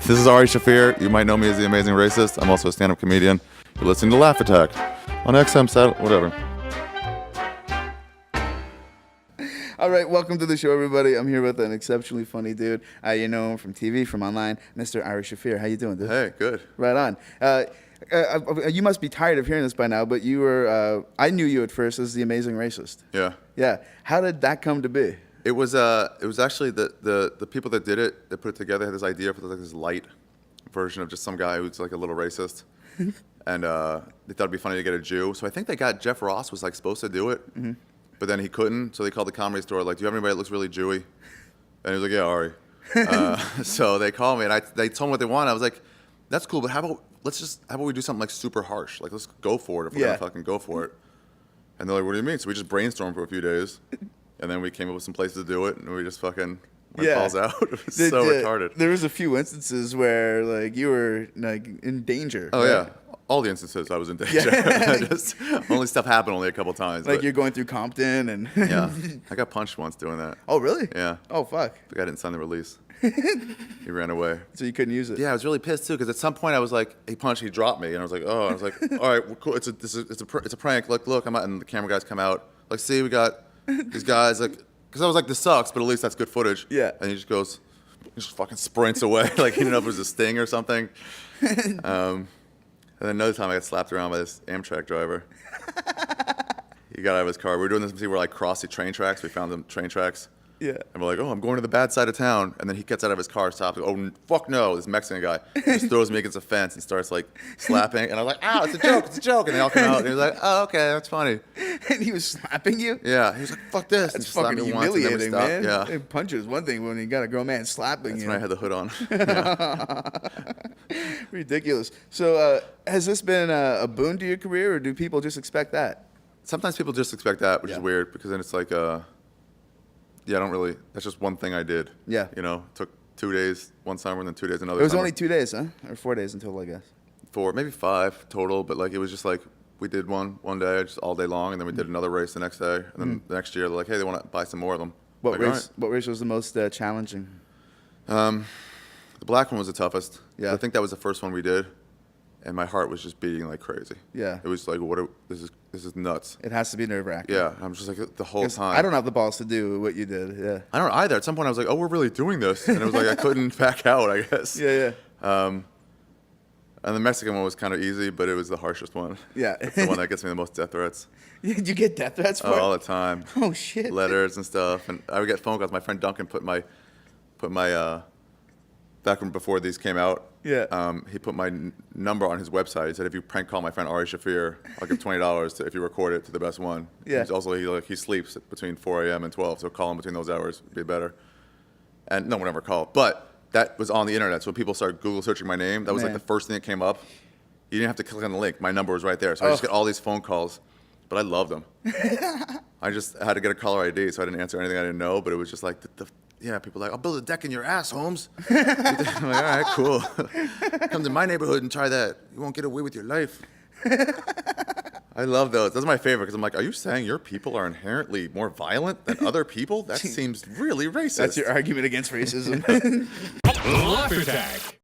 This is Ari Shaffir. You might know me as the Amazing Racist. I'm also a stand-up comedian. You're listening to Laugh Attack on XM Set, whatever. All right, welcome to the show, everybody. I'm here with an exceptionally funny dude. You know him from TV, from online, Mr. Ari Shaffir. How you doing, dude? Hey, good. Right on. You must be tired of hearing this by now, but you were, I knew you at first as the Amazing Racist. Yeah. Yeah. How did that come to be? It was actually the people that did it, that put it together, had this idea for like this light version of just some guy who's like a little racist. And they thought it'd be funny to get a Jew. So I think they got Jeff Ross was like supposed to do it. Mm-hmm. But then he couldn't, so they called the Comedy Store, like, do you have anybody that looks really Jewy? And he was like, yeah, Ari. So they called me, and they told me what they want. I was like, that's cool, but how about we do something like super harsh? Like, let's go for it if we're gonna fucking go for it. And they're like, what do you mean? So we just brainstormed for a few days, and then we came up with some places to do it, and we just fucking went balls out. It was so retarded. There was a few instances where, like, you were, like, in danger. Oh, right? yeah. All the instances I was in danger. Yeah. Only stuff happened only a couple times. Like you're going through Compton and... Yeah. I got punched once doing that. Oh, really? Yeah. Oh, fuck. The guy didn't sign the release. He ran away. So you couldn't use it? Yeah, I was really pissed, too, because at some point I was like, he punched, he dropped me. And I was like, oh. I was like, all right, well, cool. It's a prank. Look, I'm out. And the camera guys come out. Like, see, we got these guys. Like, because I was like, this sucks, but at least that's good footage. Yeah. And he just fucking sprints away. Like, he didn't know if it was a sting or something. And then another time I got slapped around by this Amtrak driver. He got out of his car. We were doing this, we were like cross the train tracks. We found the train tracks. Yeah. And we're like, oh, I'm going to the bad side of town. And then he gets out of his car, stops. Oh, fuck no. This Mexican guy just throws me against a fence and starts like slapping. And I'm like, ow, it's a joke. It's a joke. And they all come out. And he was like, oh, okay, that's funny. And he was slapping you? Yeah. He was like, fuck this. That's fucking humiliating, man. Yeah. Punch is one thing when you got a grown man slapping that's you. when I had the hood on. Yeah. Ridiculous. So has this been a boon to your career, or do people just expect that? Sometimes people just expect that, which is weird, because then it's like, yeah, I don't really, that's just one thing I did. Yeah. You know, took 2 days one summer and then 2 days another summer. It was only 2 days, huh? Or 4 days until, I guess. 4, maybe 5 total, but like it was just like, we did one day, just all day long, and then we did another race the next day, and then the next year they're like, hey, they want to buy some more of them. What like, race? What race was the most challenging? The black one was the toughest. Yeah. I think that was the first one we did, and my heart was just beating like crazy. Yeah. It was like, this is nuts. It has to be nerve-wracking. Yeah, I'm just like the whole time. I don't have the balls to do what you did. Yeah. I don't either. At some point I was like, oh, we're really doing this, and it was like I couldn't back out, I guess. Yeah, yeah. And the Mexican one was kind of easy, but it was the harshest one. Yeah. It's the one that gets me the most death threats. You get death threats for it? All the time. Oh, shit. Letters and stuff. And I would get phone calls. My friend Duncan put my back when before these came out, he put my number on his website. He said, if you prank call my friend Ari Shaffir, I'll give $20 if you record it to the best one. Yeah. He's also, he sleeps between 4 a.m. and 12, so call him between those hours would be better. And no one ever called. But that was on the internet, so when people started Google searching my name, that was like the first thing that came up. You didn't have to click on the link. My number was right there. So I just get all these phone calls, but I loved them. I just had to get a caller ID, so I didn't answer anything I didn't know, but it was just like, people were like, I'll build a deck in your ass, Holmes. I'm like, all right, cool. Come to my neighborhood and try that. You won't get away with your life. I love those. That's my favorite, because I'm like, are you saying your people are inherently more violent than other people? That seems really racist. That's your argument against racism. Laugh Attack.